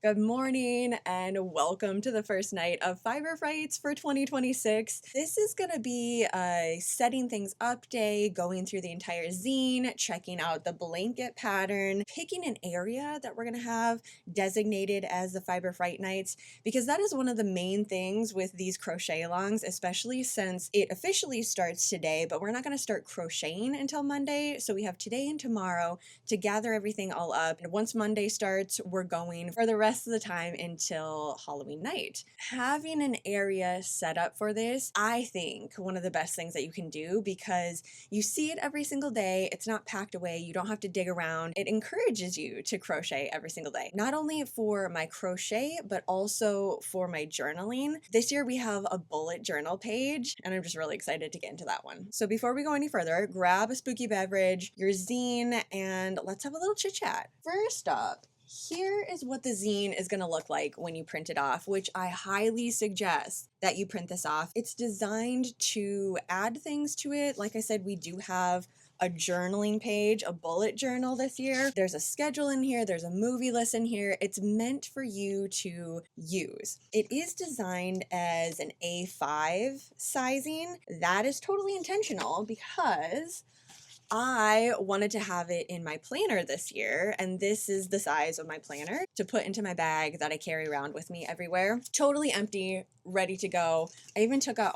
Good morning and welcome to the first night of Fiber Frights for 2026. This is going to be a setting things up day, going through the entire zine, checking out the blanket pattern, picking an area that we're going to have designated as the Fiber Fright Nights, because that is one of the main things with these crochet alongs, especially since it officially starts today, but we're not going to start crocheting until Monday. So we have today and tomorrow to gather everything all up. And once Monday starts, we're going for the rest of the time until Halloween night. Having an area set up for this, I think one of the best things that you can do, because you see it every single day. It's not packed away. You don't have to dig around. It encourages you to crochet every single day. Not only for my crochet, but also for my journaling. This year we have a bullet journal page, and I'm just really excited to get into that one. So before we go any further, grab a spooky beverage, your zine, and let's have a little chit chat. First up, here is what the zine is going to look like when you print it off, which I highly suggest that you print this off. It's designed to add things to it. Like I said, we do have a journaling page, a bullet journal this year. There's a schedule in here, there's a movie list in here. It's meant for you to use. It is designed as an A5 sizing. That is totally intentional because I wanted to have it in my planner this year, and this is the size of my planner to put into my bag that I carry around with me everywhere. Totally empty, ready to go. I even took out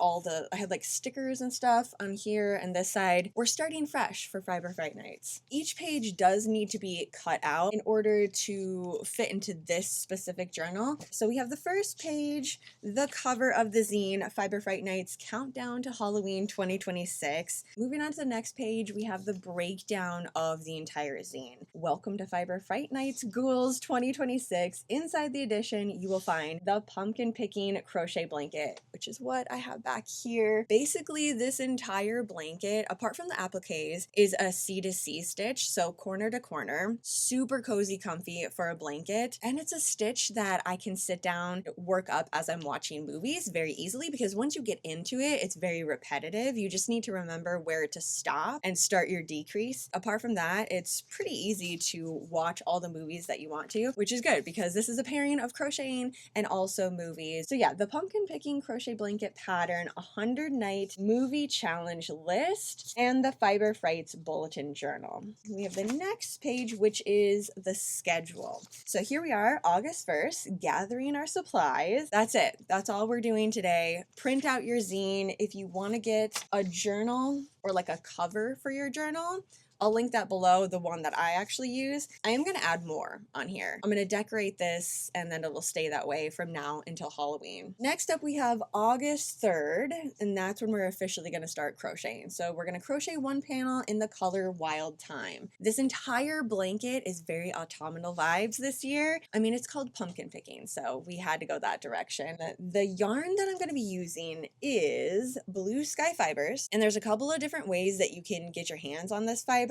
I had like stickers and stuff on here and this side. We're starting fresh for Fiber Fright Nights. Each page does need to be cut out in order to fit into this specific journal. So we have the first page, the cover of the zine, Fiber Fright Nights Countdown to Halloween 2026. Moving on to the next page, we have the breakdown of the entire zine. Welcome to Fiber Fright Nights Ghouls 2026. Inside the edition, you will find the pumpkin picking crochet blanket, which is what I have back here. Basically, this entire blanket, apart from the appliques, is a C to C stitch, so corner to corner. Super cozy, comfy for a blanket, and it's a stitch that I can sit down, work up as I'm watching movies very easily, because once you get into it, it's very repetitive. You just need to remember where to stop and start your decrease. Apart from that, it's pretty easy to watch all the movies that you want to, which is good because this is a pairing of crocheting and also movies. So yeah, the pumpkin picking crochet blanket pattern, 100 night movie challenge list, and the Fiber Frights bulletin journal. We have the next page, which is the schedule. So here we are, August 1st, gathering our supplies. That's it. That's all we're doing today. Print out your zine. If you want to get a journal or like a cover for your journal, I'll link that below, the one that I actually use. I am going to add more on here. I'm going to decorate this and then it will stay that way from now until Halloween. Next up, we have August 3rd, and that's when we're officially going to start crocheting. So we're going to crochet one panel in the color Wild Thyme. This entire blanket is very autumnal vibes this year. I mean, it's called pumpkin picking, so we had to go that direction. The yarn that I'm going to be using is Blue Sky Fibers, and there's a couple of different ways that you can get your hands on this fiber.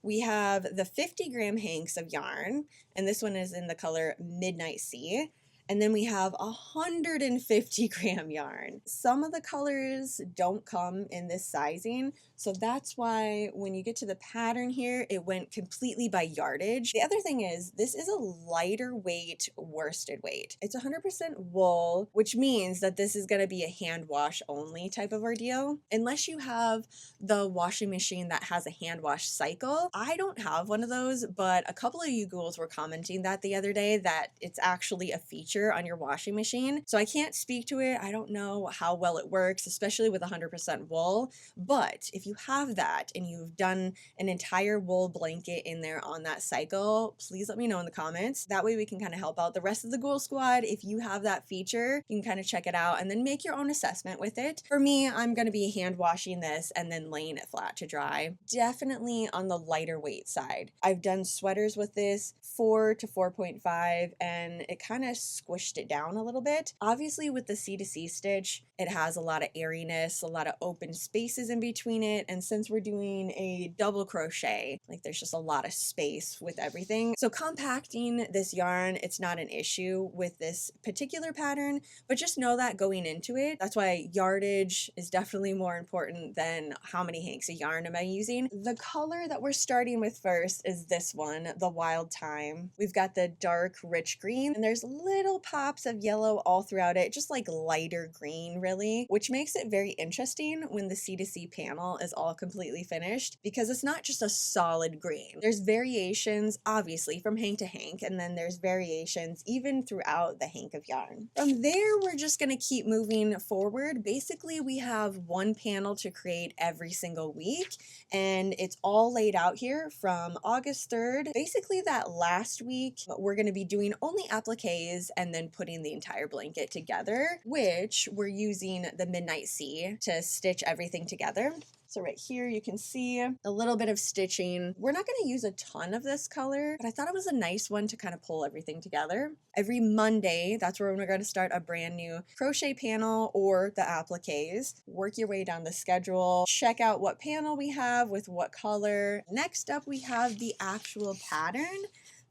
We have the 50-gram hanks of yarn, and this one is in the color Midnight Sea. And then we have 150-gram yarn. Some of the colors don't come in this sizing, so that's why when you get to the pattern here, it went completely by yardage. The other thing is, this is a lighter weight worsted weight. It's 100% wool, which means that this is gonna be a hand wash only type of ordeal. Unless you have the washing machine that has a hand wash cycle. I don't have one of those, but a couple of you ghouls were commenting that the other day, that it's actually a feature on your washing machine. So I can't speak to it. I don't know how well it works, especially with 100% wool. But if you have that and you've done an entire wool blanket in there on that cycle, please let me know in the comments. That way we can kind of help out the rest of the Ghoul Squad. If you have that feature, you can kind of check it out and then make your own assessment with it. For me, I'm going to be hand washing this and then laying it flat to dry. Definitely on the lighter weight side. I've done sweaters with this 4 to 4.5, and it kind of squished it down a little bit. Obviously with the C2C stitch, it has a lot of airiness, a lot of open spaces in between it. And since we're doing a double crochet, like there's just a lot of space with everything. So compacting this yarn, it's not an issue with this particular pattern, but just know that going into it. That's why yardage is definitely more important than how many hanks of yarn am I using. The color that we're starting with first is this one, the Wild Thyme. We've got the dark rich green, and there's little pops of yellow all throughout it, just like lighter green really, which makes it very interesting when the C2C panel is all completely finished, because it's not just a solid green. There's variations obviously from hank to hank, and then there's variations even throughout the hank of yarn. From there, we're just going to keep moving forward. Basically, we have one panel to create every single week, and it's all laid out here from August 3rd. Basically that last week, we're going to be doing only appliques and then putting the entire blanket together, which we're using the Midnight Sea to stitch everything together. So right here you can see a little bit of stitching. We're not going to use a ton of this color, but I thought it was a nice one to kind of pull everything together. Every Monday, that's where we're going to start a brand new crochet panel or the appliques. Work your way down the schedule, check out what panel we have with what color. Next up, we have the actual pattern,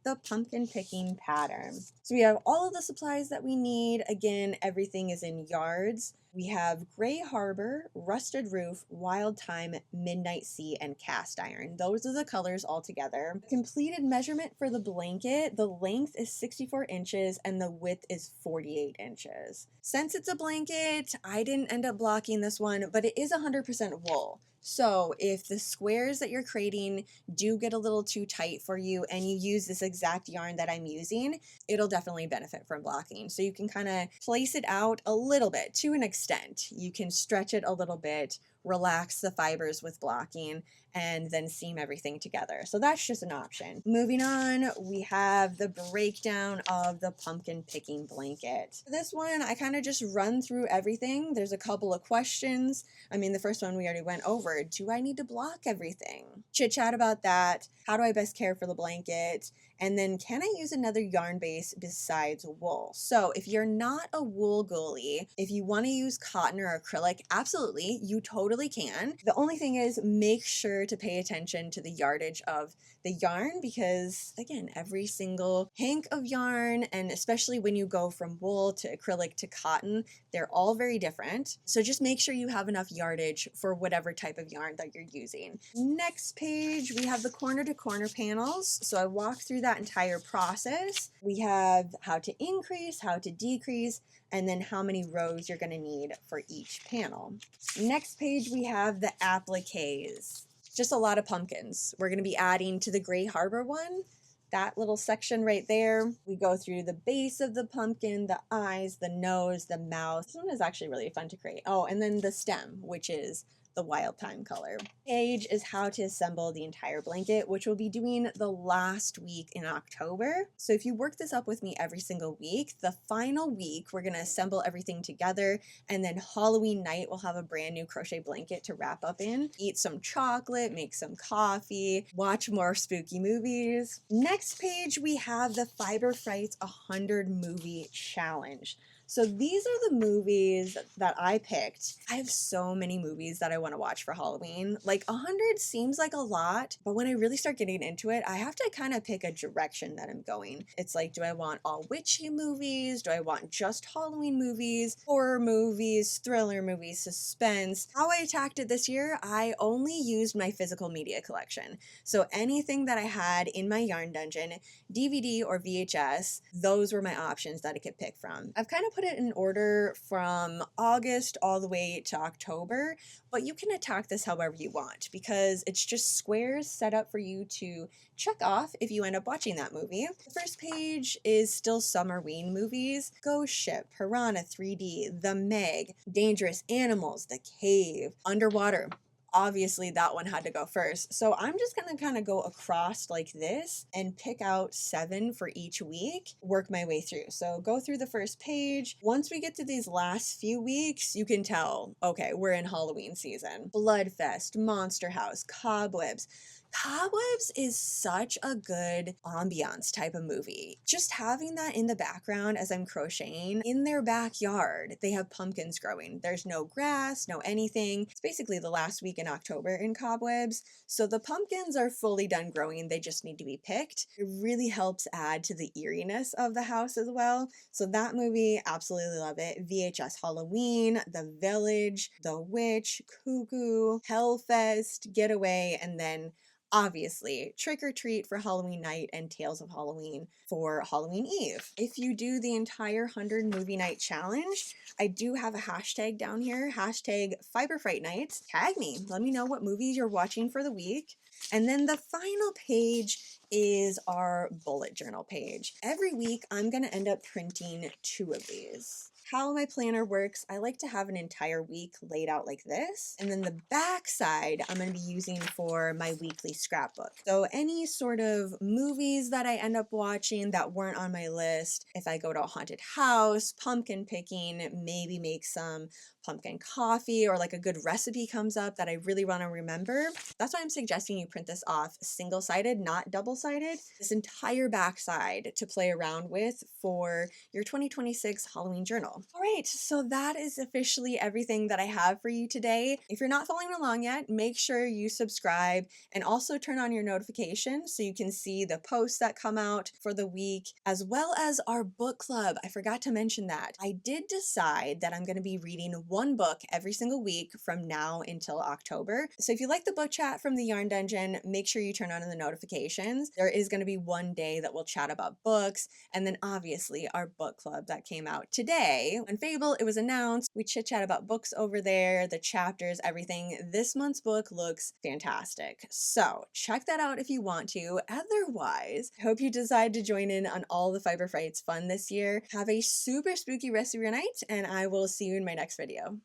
the pumpkin picking pattern. So we have all of the supplies that we need. Again, everything is in yards. We have Gray Harbor, Rusted Roof, Wild Thyme, Midnight Sea, and Cast Iron. Those are the colors all together. Completed measurement for the blanket, the length is 64 inches and the width is 48 inches. Since it's a blanket, I didn't end up blocking this one, but it is 100% wool. So if the squares that you're creating do get a little too tight for you and you use this exact yarn that I'm using, it'll definitely benefit from blocking. So you can kind of place it out a little bit to an extent. You can stretch it a little bit, relax the fibers with blocking, and then seam everything together. So that's just an option. Moving on, we have the breakdown of the pumpkin picking blanket. This one, I kind of just run through everything. There's a couple of questions. I mean, the first one we already went over. Do I need to block everything? Chit chat about that. How do I best care for the blanket? And then can I use another yarn base besides wool? So if you're not a wool ghoulie, if you want to use cotton or acrylic, absolutely, you totally can. The only thing is make sure to pay attention to the yardage of the yarn, because again, every single hank of yarn, and especially when you go from wool to acrylic to cotton, they're all very different. So just make sure you have enough yardage for whatever type of yarn that you're using. Next page, we have the corner to corner panels. So I walked through that entire process. We have how to increase, how to decrease, and then how many rows you're going to need for each panel. Next page, we have the appliques. Just a lot of pumpkins. We're going to be adding to the Gray Harbor one. That little section right there, we go through the base of the pumpkin, the eyes, the nose, the mouth. This one is actually really fun to create. Oh, and then the stem, which is the Wild Thyme color. Page is how to assemble the entire blanket, which we'll be doing the last week in October. So if you work this up with me every single week, the final week, we're gonna assemble everything together, and then Halloween night, we'll have a brand new crochet blanket to wrap up in. Eat some chocolate, make some coffee, watch more spooky movies. Next page, we have the Fiber Frights 100 Movie Challenge. So these are the movies that I picked. I have so many movies that I want to watch for Halloween. Like 100 seems like a lot, but when I really start getting into it, I have to kind of pick a direction that I'm going. It's like, do I want all witchy movies? Do I want just Halloween movies? Horror movies, thriller movies, suspense? How I attacked it this year, I only used my physical media collection. So anything that I had in my yarn dungeon, DVD or VHS, those were my options that I could pick from. I've kind of put it in order from August all the way to October, but you can attack this however you want because it's just squares set up for you to check off if you end up watching that movie. The first page is still Summerween movies: Ghost Ship, Piranha 3D, The Meg, Dangerous Animals, The Cave, Underwater. Obviously that one had to go first. So I'm just gonna kind of go across like this and pick out 7 for each week, work my way through. So go through the first page. Once we get to these last few weeks, you can tell, okay, we're in Halloween season. Bloodfest, Monster House, Cobwebs, Cobwebs is such a good ambiance type of movie. Just having that in the background as I'm crocheting in their backyard. They have pumpkins growing. There's no grass, no anything. It's basically the last week in October in Cobwebs. So the pumpkins are fully done growing. They just need to be picked. It really helps add to the eeriness of the house as well. So that movie, absolutely love it. VHS Halloween, The Village, The Witch, Cuckoo, Hellfest, Getaway, and then obviously, Trick or Treat for Halloween night and Tales of Halloween for Halloween Eve. If you do the entire 100 movie night challenge, I do have a hashtag down here, hashtag Fiber Fright Nights. Tag me, let me know what movies you're watching for the week. And then the final page is our bullet journal page. Every week, I'm gonna end up printing 2 of these. How my planner works, I like to have an entire week laid out like this, and then the back side I'm going to be using for my weekly scrapbook. So any sort of movies that I end up watching that weren't on my list, if I go to a haunted house, pumpkin picking, maybe make some pumpkin coffee, or like a good recipe comes up that I really want to remember, that's why I'm suggesting you print this off single-sided, not double-sided, this entire backside to play around with for your 2026 Halloween journal. All right, so that is officially everything that I have for you today. If you're not following along yet, make sure you subscribe and also turn on your notifications so you can see the posts that come out for the week, as well as our book club. I forgot to mention that. I did decide that I'm going to be reading 1 book every single week from now until October. So if you like the book chat from the Yarn Dungeon, make sure you turn on the notifications. There is going to be one day that we'll chat about books, and then obviously our book club that came out today. On Fable, it was announced. We chit chat about books over there, the chapters, everything. This month's book looks fantastic. So check that out if you want to. Otherwise, I hope you decide to join in on all the Fiber Frights fun this year. Have a super spooky rest of your night, and I will see you in my next video.